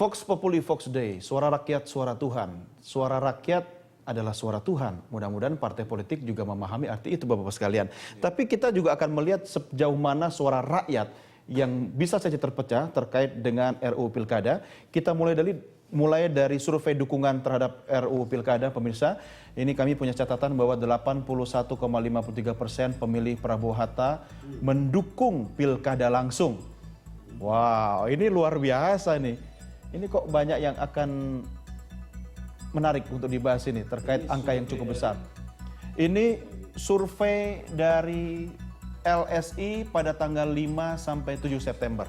Vox Populi Vox Dei, suara rakyat, suara Tuhan. Suara rakyat adalah suara Tuhan. Mudah-mudahan partai politik juga memahami arti itu, Bapak-Bapak sekalian. Tapi kita juga akan melihat sejauh mana suara rakyat yang bisa saja terpecah terkait dengan RUU Pilkada. Kita mulai dari survei dukungan terhadap RUU Pilkada, pemirsa. Ini kami punya catatan bahwa 81,53% pemilih Prabowo Hatta mendukung Pilkada langsung. Wow, ini luar biasa nih. Ini kok banyak yang akan menarik untuk dibahas ini terkait angka yang cukup besar. Ini survei dari LSI pada tanggal 5 sampai 7 September.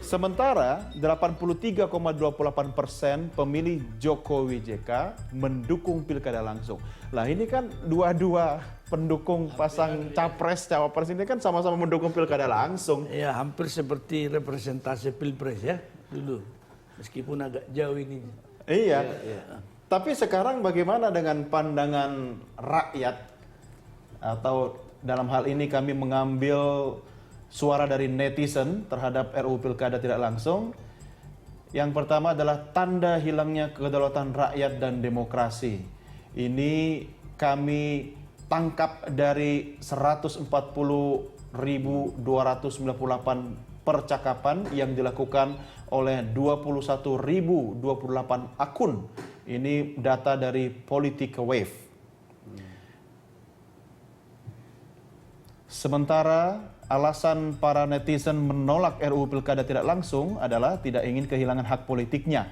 Sementara 83,28% pemilih Jokowi JK mendukung Pilkada langsung. Lah ini kan dua-dua pendukung pasang capres cawapres ini kan sama-sama mendukung Pilkada langsung. Ya, hampir seperti representasi Pilpres ya dulu. Meskipun agak jauh ini. Iya. Tapi sekarang bagaimana dengan pandangan rakyat? Atau dalam hal ini kami mengambil suara dari netizen terhadap RUU Pilkada tidak langsung. Yang pertama adalah tanda hilangnya kedaulatan rakyat dan demokrasi. Ini kami tangkap dari 140.298 percakapan yang dilakukan oleh 21.028 akun. Ini data dari Politika Wave. Sementara alasan para netizen menolak RUU Pilkada tidak langsung adalah tidak ingin kehilangan hak politiknya.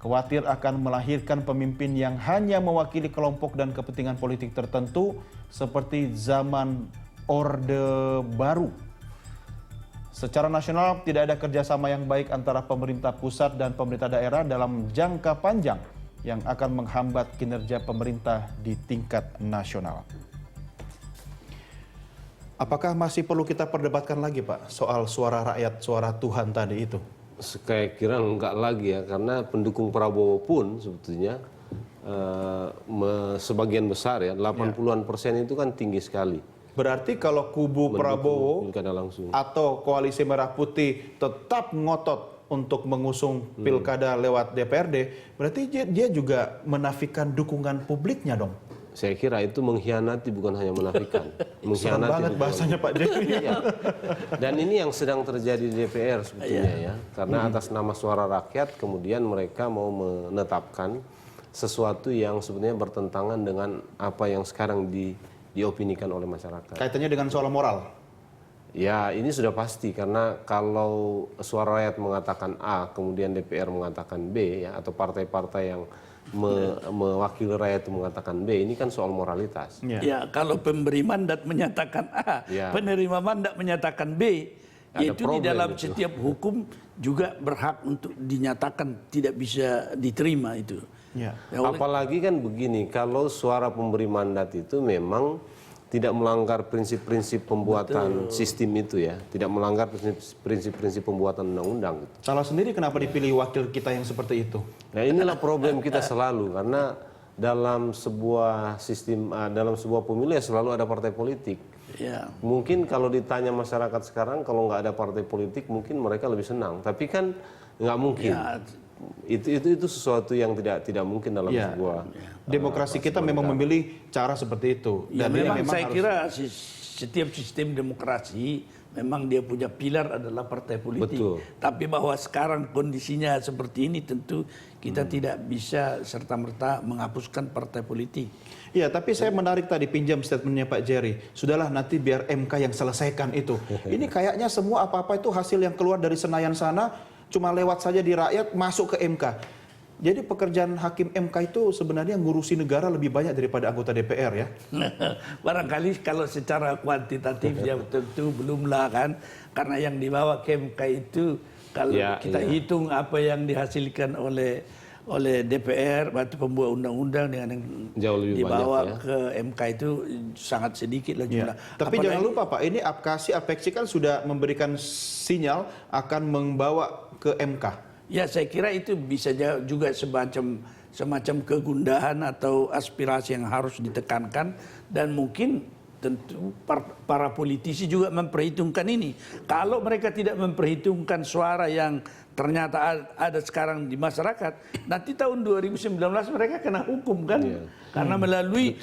Khawatir akan melahirkan pemimpin yang hanya mewakili kelompok dan kepentingan politik tertentu seperti zaman Orde Baru. Secara nasional tidak ada kerjasama yang baik antara pemerintah pusat dan pemerintah daerah dalam jangka panjang yang akan menghambat kinerja pemerintah di tingkat nasional. Apakah masih perlu kita perdebatkan lagi, Pak, soal suara rakyat, suara Tuhan tadi itu? Saya kira enggak lagi ya, karena pendukung Prabowo pun sebetulnya sebagian besar ya, 80-an% itu kan tinggi sekali. Berarti kalau kubu Prabowo atau Koalisi Merah Putih tetap ngotot untuk mengusung Pilkada lewat DPRD, berarti dia juga menafikan dukungan publiknya dong? Saya kira itu mengkhianati, bukan hanya menafikan. Serem banget bahasanya Pak Jerry. Ya. Dan ini yang sedang terjadi di DPR sebetulnya ya. Karena atas nama suara rakyat kemudian mereka mau menetapkan sesuatu yang sebenarnya bertentangan dengan apa yang sekarang diopinikan oleh masyarakat. Kaitannya dengan soal moral? Ya, ini sudah pasti, karena kalau suara rakyat mengatakan A, kemudian DPR mengatakan B, ya, atau partai-partai yang mewakili rakyat itu mengatakan B, ini kan soal moralitas. Ya, kalau pemberi mandat menyatakan A, penerima mandat menyatakan B, itu di dalam setiap hukum juga berhak untuk dinyatakan tidak bisa diterima itu. Ya. Apalagi kan begini, kalau suara pemberi mandat itu memang tidak melanggar prinsip-prinsip pembuatan sistem itu ya, tidak melanggar prinsip-prinsip pembuatan undang-undang. Salah sendiri kenapa dipilih wakil kita yang seperti itu? Nah, inilah problem kita selalu, karena dalam sebuah sistem, dalam sebuah pemilu ya selalu ada partai politik. Ya. Mungkin kalau ditanya masyarakat sekarang, kalau nggak ada partai politik mungkin mereka lebih senang, tapi kan nggak mungkin. Ya. Itu sesuatu yang tidak mungkin dalam sebuah demokrasi kita memang memilih cara seperti itu. Dan memang saya kira setiap sistem demokrasi memang dia punya pilar adalah partai politik. Betul. Tapi bahwa sekarang kondisinya seperti ini tentu kita tidak bisa serta-merta menghapuskan partai politik. Iya, tapi saya menarik tadi pinjam statementnya Pak Jerry. Sudahlah, nanti biar MK yang selesaikan itu. Ini kayaknya semua apa-apa itu hasil yang keluar dari Senayan sana cuma lewat saja di rakyat masuk ke MK. Jadi pekerjaan hakim MK itu sebenarnya ngurusi negara lebih banyak daripada anggota DPR ya. Barangkali kalau secara kuantitatif ya tentu belumlah kan, karena yang dibawa ke MK itu kalau kita hitung apa yang dihasilkan oleh DPR waktu pembuat undang-undang dengan yang jauh lebih dibawa banyak, ke MK itu sangat sedikit lah jumlah. Tapi jangan lupa Pak, ini Apeksi kan sudah memberikan sinyal akan membawa ke MK. Ya, saya kira itu bisa juga semacam kegundahan atau aspirasi yang harus ditekankan, dan mungkin tentu para politisi juga memperhitungkan ini. Kalau mereka tidak memperhitungkan suara yang ternyata ada sekarang di masyarakat, nanti tahun 2019 mereka kena hukum kan? Karena melalui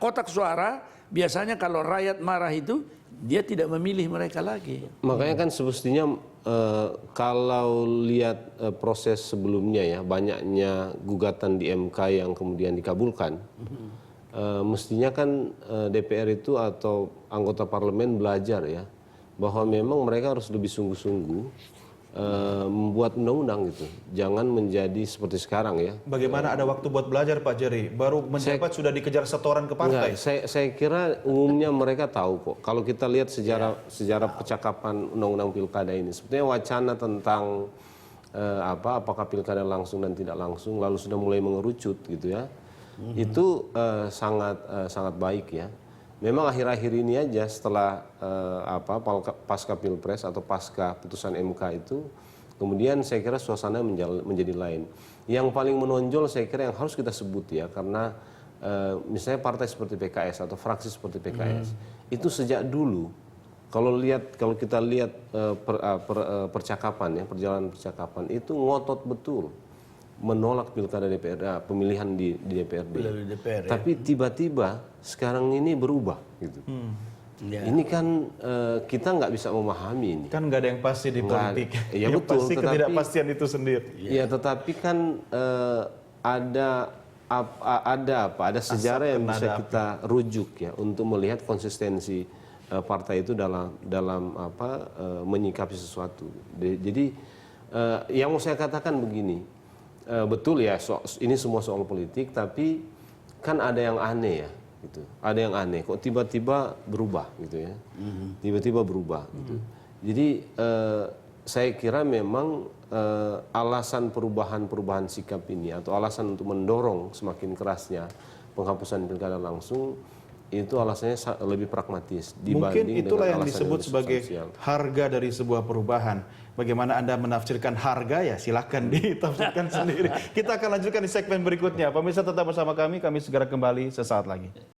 kotak suara, biasanya kalau rakyat marah itu dia tidak memilih mereka lagi. Makanya kan semestinya kalau lihat proses sebelumnya ya, banyaknya gugatan di MK yang kemudian dikabulkan, mestinya kan DPR itu atau anggota parlemen belajar ya, bahwa memang mereka harus lebih sungguh-sungguh membuat undang-undang gitu. Jangan menjadi seperti sekarang ya. Bagaimana ada waktu buat belajar Pak Jerry? Baru menjabat sudah dikejar setoran ke partai. Saya kira umumnya mereka tahu kok. Kalau kita lihat sejarah percakapan undang-undang pilkada ini, sebetulnya wacana tentang apakah pilkada langsung dan tidak langsung lalu sudah mulai mengerucut gitu ya. Itu sangat baik ya. Memang akhir-akhir ini aja setelah pasca pilpres atau pasca putusan MK itu, kemudian saya kira suasana menjadi lain. Yang paling menonjol saya kira yang harus kita sebut ya, karena misalnya partai seperti PKS atau fraksi seperti PKS itu sejak dulu kalau kita lihat percakapan ya, perjalanan percakapan itu ngotot betul menolak pilkada DPR, pemilihan di DPRD. Tapi tiba-tiba sekarang ini berubah gitu. Ini kan kita nggak bisa memahami ini. Kan nggak ada yang pasti di politik. Ya yang betul. pasti ketidakpastian itu sendiri. Ya tetapi kan ada sejarah yang bisa kita rujuk ya untuk melihat konsistensi partai itu dalam menyikapi sesuatu. Jadi yang mau saya katakan begini. Betul ya, ini semua soal politik, tapi kan ada yang aneh ya, gitu. Ada yang aneh, kok tiba-tiba berubah, gitu ya. Tiba-tiba berubah, gitu. Jadi saya kira memang alasan perubahan sikap ini atau alasan untuk mendorong semakin kerasnya penghapusan pilkada langsung itu alasannya lebih pragmatis dibanding. Mungkin itulah yang disebut sebagai substansial. harga dari sebuah perubahan. Bagaimana Anda menafsirkan harga ya silakan ditafsirkan sendiri. Kita akan lanjutkan di segmen berikutnya. Pemirsa tetap bersama kami segera kembali sesaat lagi.